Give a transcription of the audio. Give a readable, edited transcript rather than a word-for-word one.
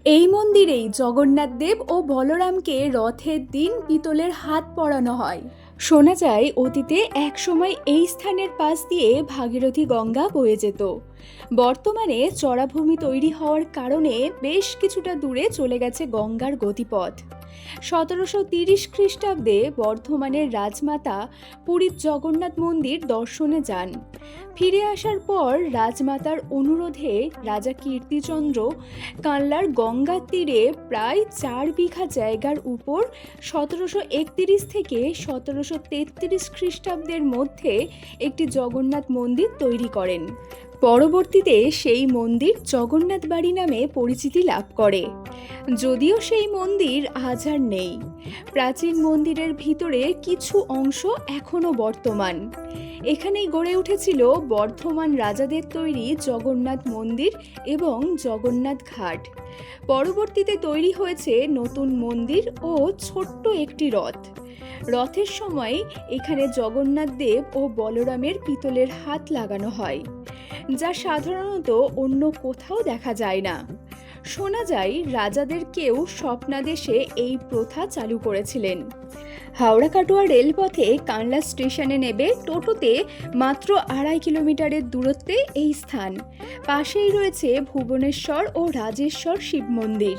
এই মন্দিরেই জগন্নাথ দেব ও বলরামকে রথের দিন পিতলের হাত পরানো হয়। শোনা যায় অতীতে একসময় এই স্থানের পাশ দিয়ে ভাগীরথী গঙ্গা বয়ে যেত। বর্তমানে চড়াভূমি তৈরি হওয়ার কারণে বেশ কিছুটা দূরে চলে গেছে গঙ্গার গতিপথ। 1730 খ্রিস্টাব্দে বর্ধমানের রাজমাতা পুরীর জগন্নাথ মন্দির দর্শনে যান। ফিরে আসার পর রাজমাতার অনুরোধে রাজা কীর্তিচন্দ্র কানলার গঙ্গার তীরে প্রায় 4 বিঘা জায়গার উপর 1731 থেকে 1733 খ্রিস্টাব্দের মধ্যে একটি জগন্নাথ মন্দির তৈরি করেন। পরবর্তীতে সেই মন্দির জগন্নাথ বাড়ি নামে পরিচিতি লাভ করে। যদিও সেই মন্দির আজ আর নেই, প্রাচীন মন্দিরের ভিতরে কিছু অংশ এখনও বর্তমান। এখানেই গড়ে উঠেছিল বর্ধমান রাজাদের তৈরি জগন্নাথ মন্দির এবং জগন্নাথ ঘাট। পরবর্তীতে তৈরি হয়েছে নতুন মন্দির ও ছোট্ট একটি রথ। রথের সময় এখানে জগন্নাথ দেব ও বলরামের পিতলের হাত লাগানো হয়, যা সাধারণত অন্য কোথাও দেখা যায় না। শোনা যায় রাজাদের কেউ স্বপ্নাদেশে এই প্রথা চালু করেছিলেন। হাওড়া কাটোয়া রেলপথে কানলা স্টেশনে নেবে টোটোতে মাত্র 2.5 কিলোমিটারের দূরত্বে এই স্থান। পাশেই রয়েছে ভুবনেশ্বর ও রাজেশ্বর শিব মন্দির।